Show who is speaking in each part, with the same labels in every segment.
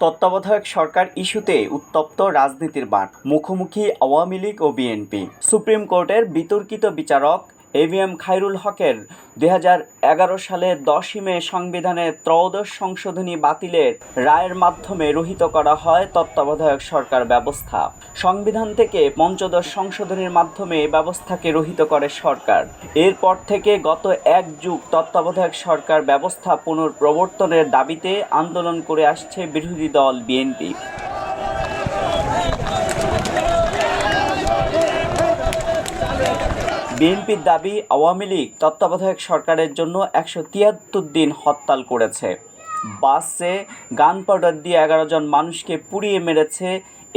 Speaker 1: তত্ত্বাবধায়ক সরকার ইস্যুতে উত্তপ্ত রাজনীতির মাঠ, মুখোমুখি আওয়ামী লীগ ও বিএনপি। সুপ্রিম কোর্টের বিতর্কিত বিচারক এবিএম খায়রুল হকের 2011 সালের 10ই মে সংবিধানের ত্রয়োদশ সংশোধনী বাতিলের রায়ের মাধ্যমে রহিত করা হয় তত্ত্বাবধায়ক সরকার ব্যবস্থা। সংবিধান থেকে পঞ্চদশ সংশোধনীর মাধ্যমে এই ব্যবস্থাকে রহিত করে সরকার। এরপর থেকে গত এক যুগ তত্ত্বাবধায়ক সরকার ব্যবস্থা পুনঃপ্রবর্তনের দাবিতে আন্দোলন করে আসছে বিরোধী দল বিএনপি। বিএনপির দাবি, আওয়ামী লীগ তত্ত্বাবধায়ক সরকারের জন্য 173 দিন হরতাল করেছে, বাসে গান পাউডার দিয়ে 11 জন মানুষকে পুড়িয়ে মেরেছে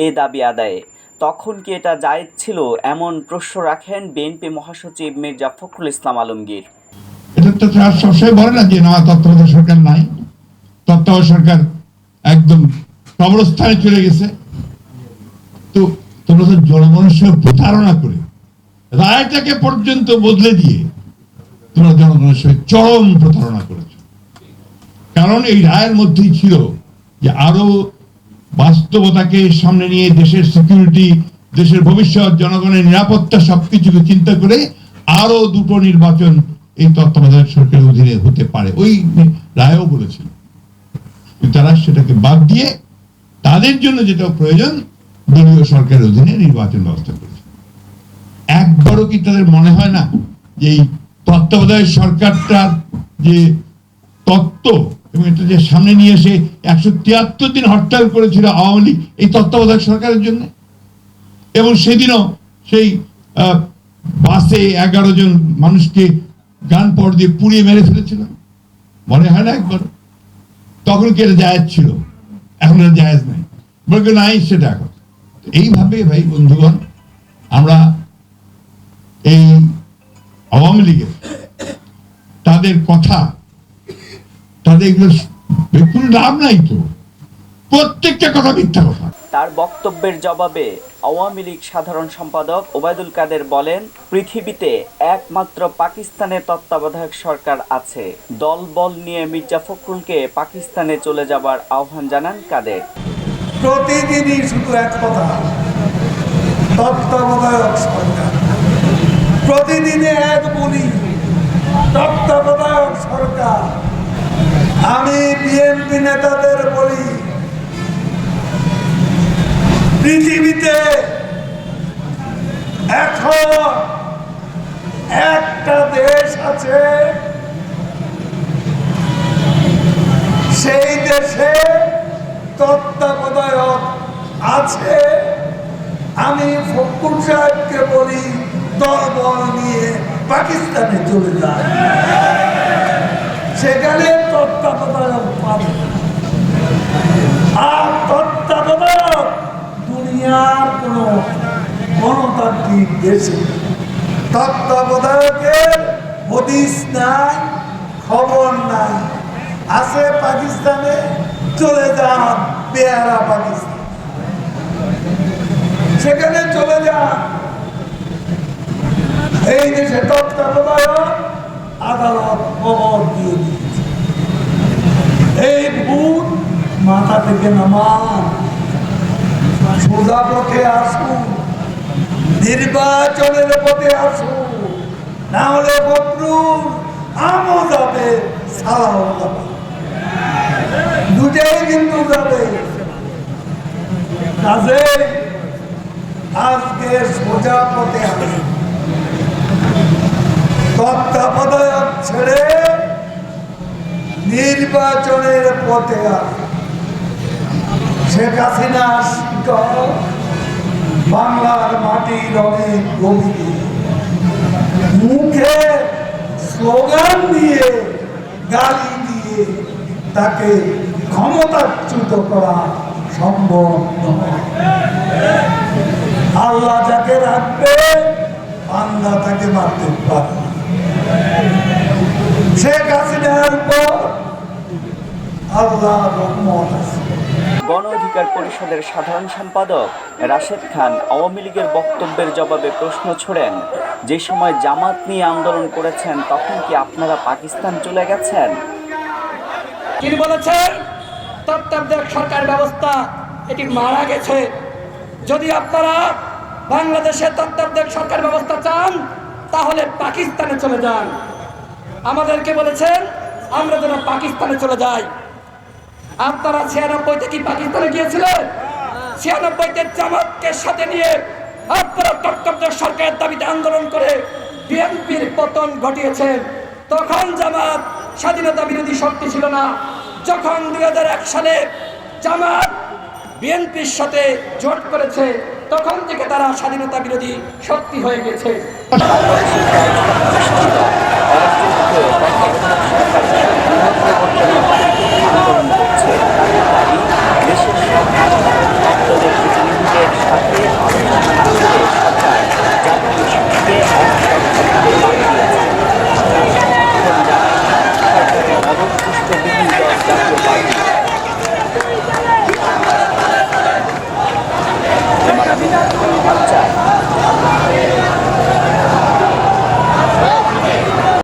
Speaker 1: এ দাবি আদায়ে। তখন কি এটা জায়েজ ছিল, এমন প্রশ্ন রাখেন বিএনপি মহাসচিব মির্জা ফখরুল ইসলাম আলমগীর।
Speaker 2: এটা তো সবসময় বলে না যে না, তত্ত্বাবধায়ক সরকার নাই, তত্ত্বাবধায়ক সরকার একদম কবরস্থানে চলে গেছে। তো তোমরা তো জনগণের সঙ্গে প্রতারণা করে রায়টাকে পর্যন্ত বদলে দিয়ে তোমরা জনগণের সঙ্গে চরম প্রতারণা করেছ। কারণ এই রায়ের মধ্যেই ছিল যে আরো বাস্তবতাকে সামনে নিয়ে দেশের সিকিউরিটি, দেশের ভবিষ্যৎ, জনগণের নিরাপত্তা সবকিছুকে চিন্তা করে আরো দুটো নির্বাচন এই তত্ত্বাবধায়ক সরকারের অধীনে হতে পারে, ওই রায়ও বলেছিল। তারা সেটাকে বাদ দিয়ে তাদের জন্য যেটা প্রয়োজন দলীয় সরকারের অধীনে নির্বাচন ব্যবস্থা করেছে। একবারও কি তাদের মনে হয় না যে এই তত্ত্বাবধায়ক সরকারটার যে তত্ত্ব এবং এটা যে সামনে নিয়ে এসে 173 দিন হরতাল করেছিল আওয়ামী লীগ এই তত্ত্বাবধায়ক সরকারের জন্য, এবং সেদিনও সেই বাসে 11 জন মানুষকে গান পড় দিয়ে পুড়িয়ে মেরে ফেলেছিল, মনে হয় না একবার? তখন কি এটা জায়েজ ছিল? এখন এটা জায়েজ নাই, বলবে নাই সেটা এখন। এইভাবে ভাই বন্ধুগণ, আমরা এই আওয়ামী লীগের তাদের কথা, তাদের এগুলো কোনো লাভ নাই, তো প্রত্যেকটা কথা মিথ্যা কথা।
Speaker 1: তার বক্তব্যের জবাবে আওয়ামী লীগ সাধারণ সম্পাদক ওবায়দুল কাদের বলেন, পৃথিবীতে একমাত্র পাকিস্তানের তত্ত্বাবধায়ক সরকার আছে। দলবল নিয়ে মির্জা ফখরুলকে পাকিস্তানে চলে যাবার আহ্বান জানান কাদের।
Speaker 3: প্রতিদিনই শুধু এক কথা, তত্ত্বাবধায়ক সরকার। প্রতিদিনে এক বলি, তত্ত্বাবধায়ক সরকার। আমি বিএনপি নেতাদের বলি, পৃথিবীতে এখন একটা দেশ আছে, সেই দেশে তত্ত্বাবধায়ক আছে। আমি ফখরুল সাহেবকে বলি, দলবল নিয়ে পাকিস্তানে চলে যায়, সেখানে তত্ত্বাবধায়ক পাবে। আর তত্ত্বাবধায়ক দুনিয়ার কোন গণতান্ত্রিক দেশে তত্ত্বাবধায়কের হদিস নাই, খবর নাই। আছে পাকিস্তানে, চলে যান পেয়ারা পাকিস্তান, সেখানে চলে যান। এই দেশে তত্ত্বাবধায়ক আদালত খবর দিয়ে দিয়েছে, এই ভূত মাথা থেকে নামান, সোজা পথে আসুন, নির্বাচনের পথে আসুন, না হলে ফখরুল আমও যাবে, সালাও যাবে, দুটাই কিন্তু যাবে। কাজে আজকে সোজা পথে আসুন, তত্ত্বাবধায়ক ছেড়ে নির্বাচনের পথে আসুন। শেখ হাসিনা বাংলার মাটির অনেক গভীরে, মুখে স্লোগান দিয়ে, গালি দিয়ে তাকে ক্ষমতাচ্যুত করা সম্ভব নয়। আল্লাহ যাকে রাখবে, বান্দা তাকে মারতে পারে। শেখ হাসিনার উপর আল্লাহর রহমত আছে।
Speaker 1: গণ অধিকার পরিষদের সাধারণ সম্পাদক রাশেদ খান আওয়ামী লীগের বক্তব্যের জবাবে প্রশ্ন ছোড়েন, যে সময় জামাত নিয়ে আন্দোলন করেছেন তখন কি আপনারা পাকিস্তান চলে গেছেন?
Speaker 4: তিনি বলেছেন তত্ত্বাবধায়ক সরকার ব্যবস্থা এটি মারা গেছে। যদি আপনারা বাংলাদেশে তত্ত্বাবধায়ক সরকার ব্যবস্থা চান তাহলে পাকিস্তানে চলে যান। আমাদেরকে বলেছেন আমরা যেন পাকিস্তানে চলে যাই। আপনারা 96-তে কি পাকিস্তানে গিয়েছিলেন? 96-তে জামাতকে সাথে নিয়ে আপনারা তত্ত্বাবধায়ক সরকারের দাবিতে আন্দোলন করে বিএনপির পতন ঘটিয়েছেন। তখন জামাত স্বাধীনতা বিরোধী শক্তি ছিল না। যখন 2001 সালে জামাত বিএনপির সাথে জোট করেছে তখন থেকে তারা স্বাধীনতা বিরোধী শক্তি হয়ে গেছে।